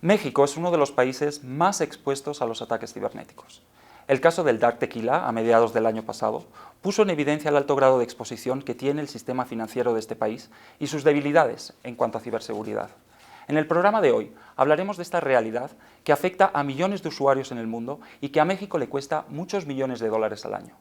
México es uno de los países más expuestos a los ataques cibernéticos. El caso del Dark Tequila, a mediados del año pasado, puso en evidencia el alto grado de exposición que tiene el sistema financiero de este país y sus debilidades en cuanto a ciberseguridad. En el programa de hoy hablaremos de esta realidad que afecta a millones de usuarios en el mundo y que a México le cuesta muchos millones de dólares al año.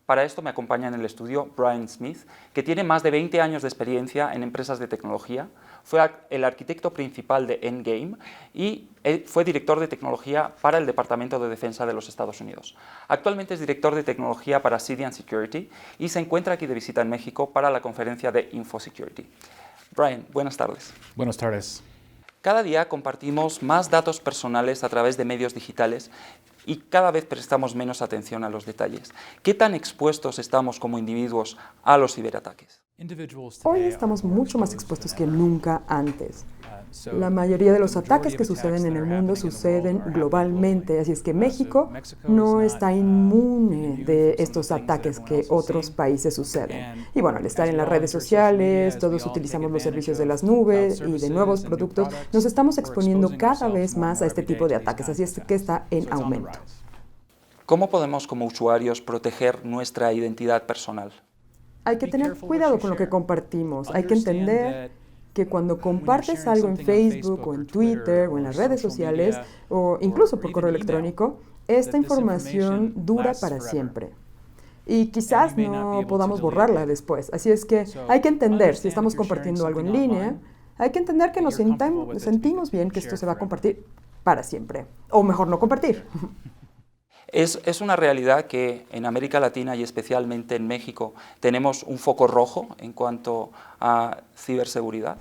Para esto me acompaña en el estudio Brian Smith, que tiene más de 20 años de experiencia en empresas de tecnología, fue el arquitecto principal de Endgame y fue director de tecnología para el Departamento de Defensa de los Estados Unidos. Actualmente es director de tecnología para Cydian Security y se encuentra aquí de visita en México para la conferencia de InfoSecurity. Brian, buenas tardes. Buenas tardes. Cada día compartimos más datos personales a través de medios digitales y cada vez prestamos menos atención a los detalles. ¿Qué tan expuestos estamos como individuos a los ciberataques? Hoy estamos mucho más expuestos que nunca antes. La mayoría de los ataques que suceden en el mundo suceden globalmente, así es que México no está inmune de estos ataques que otros países suceden. Y bueno, al estar en las redes sociales, todos utilizamos los servicios de las nubes y de nuevos productos, nos estamos exponiendo cada vez más a este tipo de ataques, así es que está en aumento. ¿Cómo podemos como usuarios proteger nuestra identidad personal? Hay que tener cuidado con lo que compartimos, hay que entender que cuando compartes algo en Facebook o en Twitter o en las redes sociales o incluso por correo electrónico, esta información dura para siempre. Y quizás no podamos borrarla después. Así es que hay que entender, si estamos compartiendo algo en línea, hay que entender que nos sentimos bien que esto se va a compartir para siempre. O mejor, no compartir. Es una realidad que en América Latina y especialmente en México tenemos un foco rojo en cuanto a ciberseguridad.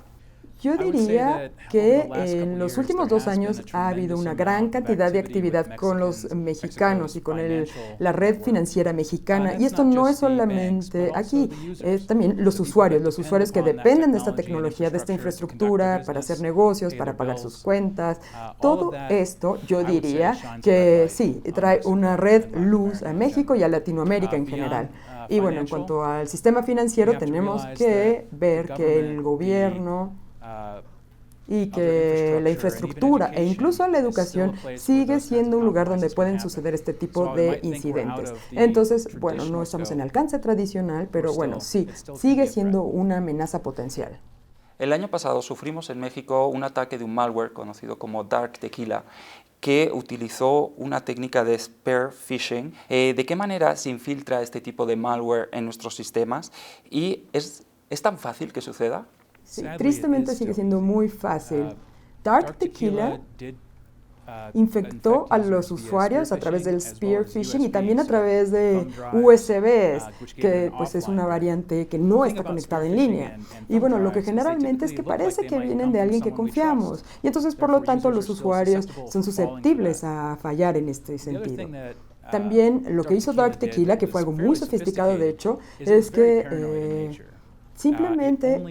Yo diría que en los últimos 2 años ha habido una gran cantidad de actividad con los mexicanos y con la red financiera mexicana. Y esto no es solamente aquí, es también los usuarios que dependen de esta tecnología, de esta infraestructura para hacer negocios, para pagar sus cuentas. Todo esto, yo diría que sí, trae una red luz a México y a Latinoamérica en general. Y bueno, en cuanto al sistema financiero, tenemos que ver que el gobierno y que la infraestructura e incluso la educación sigue siendo un lugar donde pueden suceder este tipo de incidentes. Entonces, bueno, no estamos en alcance tradicional, pero bueno, sí, sigue siendo una amenaza potencial. El año pasado sufrimos en México un ataque de un malware conocido como Dark Tequila, que utilizó una técnica de spear phishing. ¿De qué manera se infiltra este tipo de malware en nuestros sistemas? ¿Y es tan fácil que suceda? Sí, tristemente sigue siendo muy fácil. Dark Tequila infectó a los usuarios a través del spear phishing y también a través de USBs, que pues es una variante que no está conectada en línea. Y bueno, lo que generalmente es que parece que vienen de alguien que confiamos. Y entonces, por lo tanto, los usuarios son susceptibles a fallar en este sentido. También lo que hizo Dark Tequila, que fue algo muy sofisticado de hecho, es que simplemente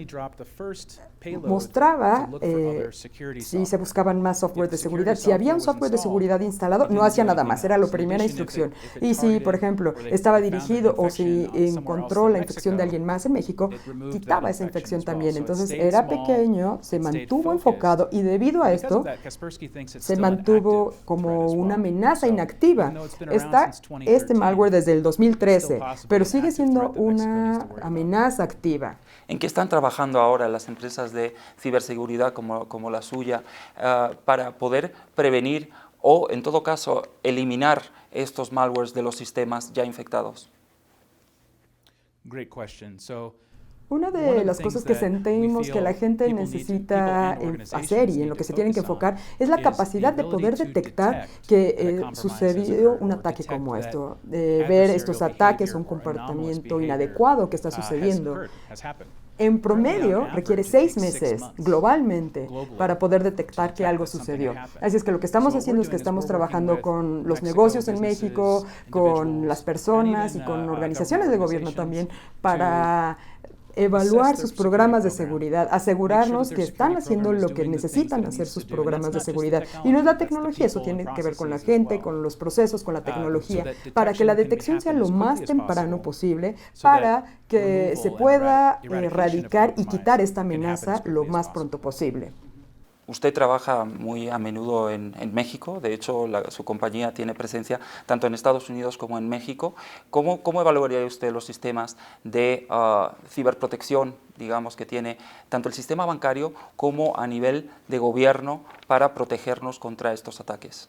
mostraba si se buscaban más software de seguridad. Si había un software de seguridad instalado, no hacía nada más, era la primera instrucción. Y si, por ejemplo, estaba dirigido o si encontró la infección de alguien más en México, quitaba esa infección también. Entonces era pequeño, se mantuvo enfocado y debido a esto se mantuvo como una amenaza inactiva. Está este malware desde el 2013, pero sigue siendo una amenaza activa. ¿En qué están trabajando ahora las empresas de ciberseguridad como la suya para poder prevenir o, en todo caso, eliminar estos malwares de los sistemas ya infectados? Una de las cosas que sentimos que la gente necesita hacer y en lo que se tienen que enfocar es la capacidad de poder detectar que sucedió un ataque como esto, de ver estos ataques, un comportamiento inadecuado que está sucediendo. En promedio, requiere 6 meses globalmente para poder detectar que algo sucedió. Así es que lo que estamos haciendo es que estamos trabajando con los negocios en México, con las personas y con organizaciones de gobierno también para evaluar sus programas de seguridad, asegurarnos que están haciendo lo que necesitan hacer sus programas de seguridad. Y no es la tecnología, eso tiene que ver con la gente, con los procesos, con la tecnología, para que la detección sea lo más temprano posible, para que se pueda erradicar y quitar esta amenaza lo más pronto posible. Usted trabaja muy a menudo en México, de hecho su compañía tiene presencia tanto en Estados Unidos como en México. ¿Cómo evaluaría usted los sistemas de ciberprotección, digamos, que tiene tanto el sistema bancario como a nivel de gobierno para protegernos contra estos ataques?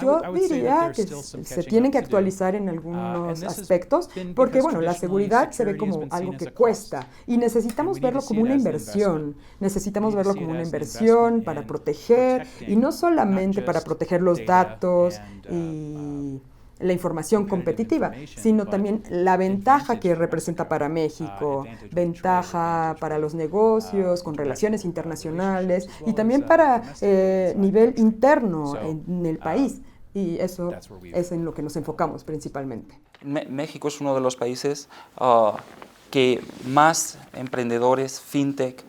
Yo diría que se tienen que actualizar en algunos aspectos, porque bueno, la seguridad se ve como algo que cuesta y necesitamos verlo como una inversión. Necesitamos verlo como una inversión para proteger y no solamente para proteger los datos y la información competitiva, sino también la ventaja que representa para México, ventaja para los negocios, con relaciones internacionales y también para nivel interno en el país. Y eso es en lo que nos enfocamos principalmente. México es uno de los países que más emprendedores fintech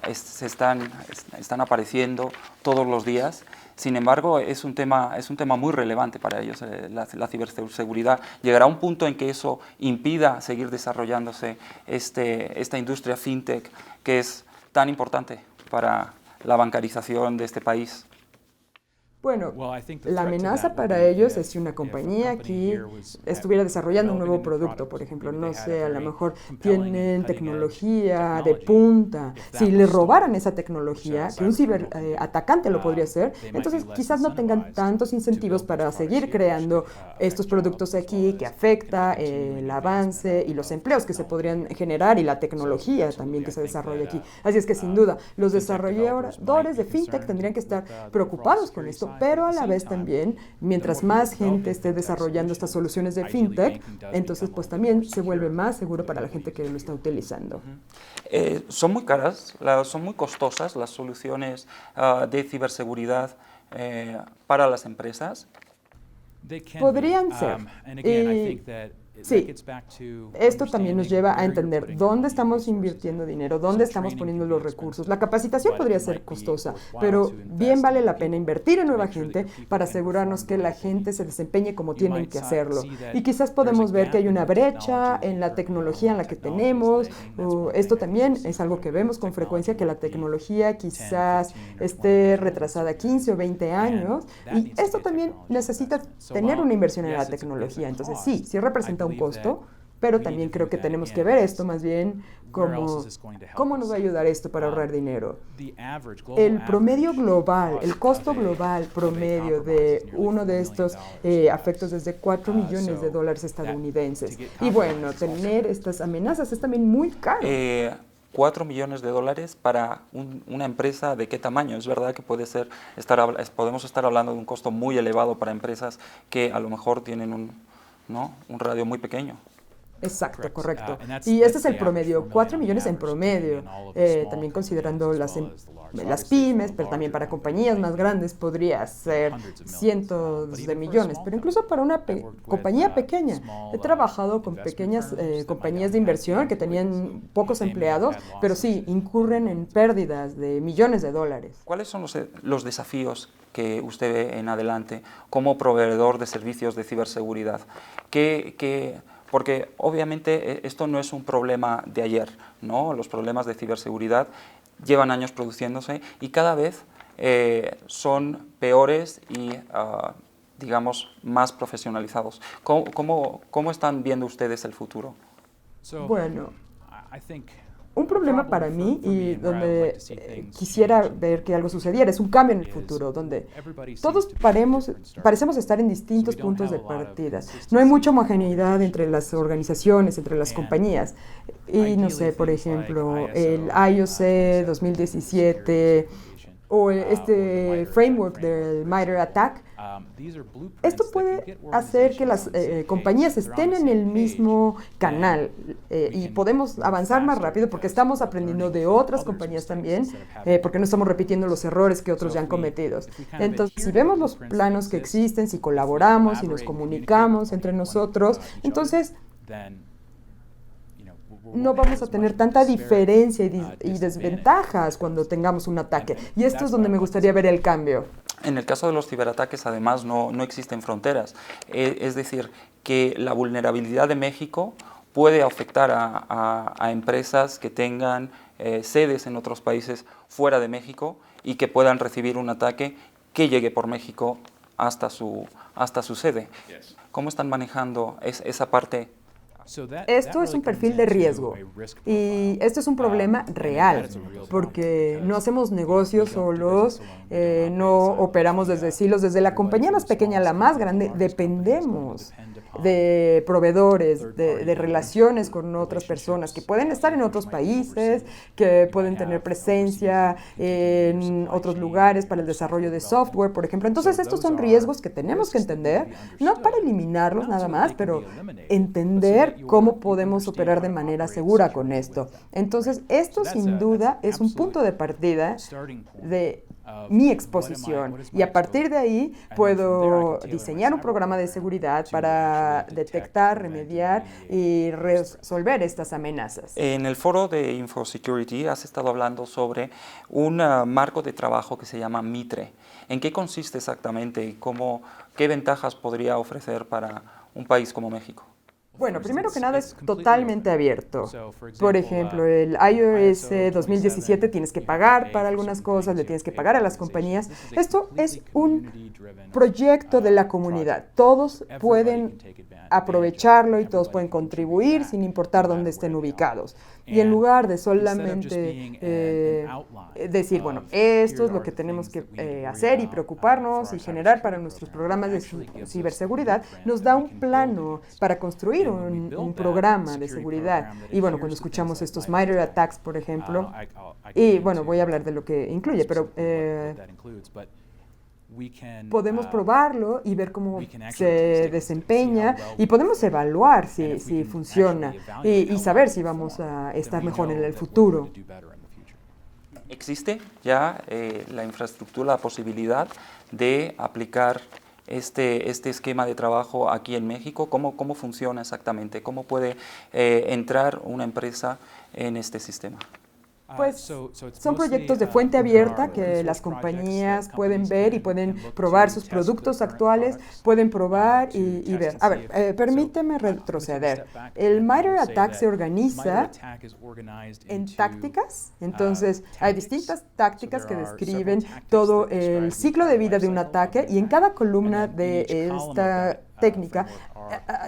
están apareciendo todos los días. Sin embargo, es un tema muy relevante para ellos, la ciberseguridad. Llegará un punto en que eso impida seguir desarrollándose esta industria fintech que es tan importante para la bancarización de este país. Bueno, la amenaza para ellos es si una compañía aquí estuviera desarrollando un nuevo producto, por ejemplo, no sé, a lo mejor tienen tecnología de punta. Si le robaran esa tecnología, que un ciberatacante lo podría hacer, entonces quizás no tengan tantos incentivos para seguir creando estos productos aquí que afecta el avance y los empleos que se podrían generar y la tecnología también que se desarrolla aquí. Así es que sin duda, los desarrolladores de fintech tendrían que estar preocupados con esto, pero a la vez también, mientras más gente esté desarrollando estas soluciones de fintech, entonces pues también se vuelve más seguro para la gente que lo está utilizando. Son muy caras, son muy costosas las soluciones de ciberseguridad para las empresas. Podrían ser. Sí, esto también nos lleva a entender dónde estamos invirtiendo dinero, dónde estamos poniendo los recursos. La capacitación podría ser costosa, pero bien vale la pena invertir en nueva gente para asegurarnos que la gente se desempeñe como tienen que hacerlo. Y quizás podemos ver que hay una brecha en la tecnología en la que tenemos. Esto también es algo que vemos con frecuencia, que la tecnología quizás esté retrasada 15 o 20 años. Y esto también necesita tener una inversión en la tecnología. Entonces sí representa un costo, pero también creo que tenemos que ver esto más bien como cómo nos va a ayudar esto para ahorrar dinero. El promedio global, el costo global promedio de uno de estos afectos es de $4 millones estadounidenses. Y bueno, tener estas amenazas es también muy caro. $4 millones para una empresa ¿de qué tamaño? Es verdad que podemos estar hablando de un costo muy elevado para empresas que a lo mejor tienen un radio muy pequeño. Exacto, correcto. Y este es el promedio, 4 millones en promedio, también considerando las pymes, pero también para compañías más grandes podría ser cientos de millones, pero incluso para una compañía pequeña. He trabajado con pequeñas compañías de inversión que tenían pocos empleados, pero sí, incurren en pérdidas de millones de dólares. ¿Cuáles son los desafíos que usted ve en adelante como proveedor de servicios de ciberseguridad? Porque obviamente esto no es un problema de ayer, ¿no? Los problemas de ciberseguridad llevan años produciéndose y cada vez son peores y, digamos, más profesionalizados. ¿Cómo están viendo ustedes el futuro? Bueno, un problema para mí y donde quisiera ver que algo sucediera es un cambio en el futuro, donde todos parecemos estar en distintos puntos de partida. No hay mucha homogeneidad entre las organizaciones, entre las compañías. Y no sé, por ejemplo, el IOC 2017 o este framework del MITRE ATT&CK. Esto puede hacer que las compañías estén en el mismo canal y podemos avanzar más rápido porque estamos aprendiendo de otras compañías también, porque no estamos repitiendo los errores que otros ya han cometido. Entonces, si vemos los planos que existen, si colaboramos, si nos comunicamos entre nosotros, entonces no vamos a tener tanta diferencia y desventajas cuando tengamos un ataque. Y esto es donde me gustaría ver el cambio. En el caso de los ciberataques, además, no existen fronteras. Es decir, que la vulnerabilidad de México puede afectar a empresas que tengan sedes en otros países fuera de México y que puedan recibir un ataque que llegue por México hasta su sede. ¿Cómo están manejando esa parte? Esto es un perfil de riesgo y esto es un problema real porque no hacemos negocios solos, no operamos desde silos, desde la compañía más pequeña a la más grande, dependemos de proveedores, de relaciones con otras personas que pueden estar en otros países, que pueden tener presencia en otros lugares para el desarrollo de software, por ejemplo. Entonces, estos son riesgos que tenemos que entender, no para eliminarlos nada más, pero entender cómo podemos operar de manera segura con esto. Entonces, esto sin duda es un punto de partida de mi exposición y a partir de ahí puedo diseñar un programa de seguridad para detectar, remediar y resolver estas amenazas. En el foro de InfoSecurity has estado hablando sobre un marco de trabajo que se llama MITRE. ¿En qué consiste exactamente y qué ventajas podría ofrecer para un país como México? Bueno, primero que nada es totalmente abierto. Por ejemplo, el iOS 2017 tienes que pagar para algunas cosas, le tienes que pagar a las compañías. Esto es un proyecto de la comunidad. Todos pueden aprovecharlo y todos pueden contribuir sin importar dónde estén ubicados. Y en lugar de solamente decir, bueno, esto es lo que tenemos que hacer y preocuparnos y generar para nuestros programas de ciberseguridad, nos da un plano para construir un programa de seguridad. Y bueno, cuando escuchamos estos MITRE attacks, por ejemplo, y bueno, voy a hablar de lo que incluye, pero podemos probarlo y ver cómo se desempeña y podemos evaluar si funciona y saber si vamos a estar mejor en el futuro. ¿Existe ya la infraestructura, la posibilidad de aplicar este esquema de trabajo aquí en México? ¿Cómo funciona exactamente? ¿Cómo puede entrar una empresa en este sistema? Pues son proyectos de fuente abierta que las compañías pueden ver y pueden probar sus productos actuales, pueden probar y ver. A ver, permíteme retroceder. El MITRE ATT&CK se organiza en tácticas, entonces hay distintas tácticas que describen todo el ciclo de vida de un ataque y en cada columna de esta técnica,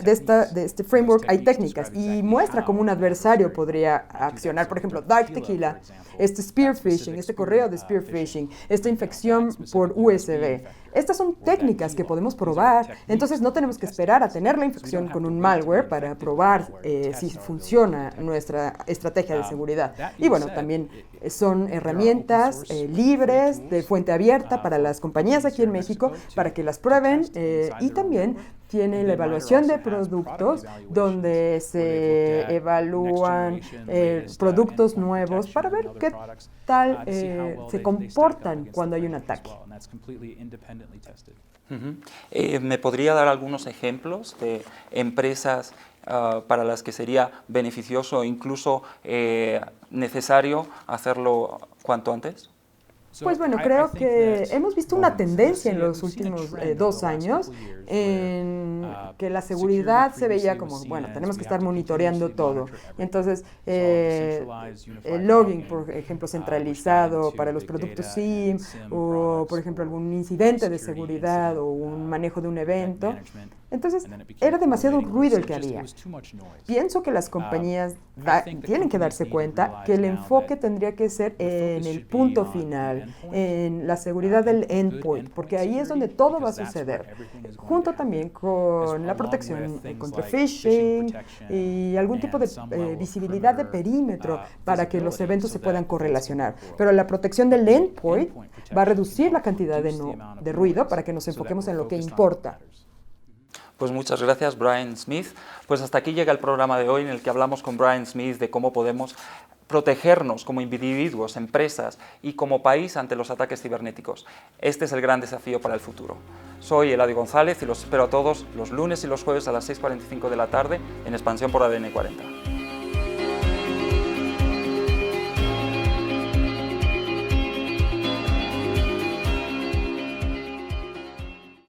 de este framework hay técnicas y muestra cómo un adversario podría accionar. Por ejemplo, Dark Tequila, este spear phishing, este correo de spear phishing, esta infección por USB. Estas son técnicas que podemos probar, entonces no tenemos que esperar a tener la infección con un malware para probar si funciona nuestra estrategia de seguridad. Y bueno, también son herramientas libres, de fuente abierta para las compañías aquí en México, para que las prueben y también tiene la evaluación de productos donde se evalúan productos nuevos para ver qué tal se comportan cuando hay un ataque. ¿Me podría dar algunos ejemplos de empresas para las que sería beneficioso o incluso necesario hacerlo cuanto antes? Pues bueno, creo que hemos visto una tendencia en los últimos 2 años en que la seguridad se veía como, bueno, tenemos que estar monitoreando todo. Entonces, el logging, por ejemplo, centralizado para los productos SIEM, o por ejemplo, algún incidente de seguridad o un manejo de un evento. Entonces, era demasiado ruido el que había. Pienso que las compañías tienen que darse cuenta que el enfoque tendría que ser en el punto final, en la seguridad del endpoint, porque ahí es donde todo va a suceder, junto también con la protección contra phishing y algún tipo de visibilidad de perímetro para que los eventos se puedan correlacionar. Pero la protección del endpoint va a reducir la cantidad de ruido para que nos enfoquemos en lo que importa. Pues muchas gracias, Brian Smith. Pues hasta aquí llega el programa de hoy en el que hablamos con Brian Smith de cómo podemos protegernos como individuos, empresas y como país ante los ataques cibernéticos. Este es el gran desafío para el futuro. Soy Eladio González y los espero a todos los lunes y los jueves a las 6:45 de la tarde en Expansión por ADN 40.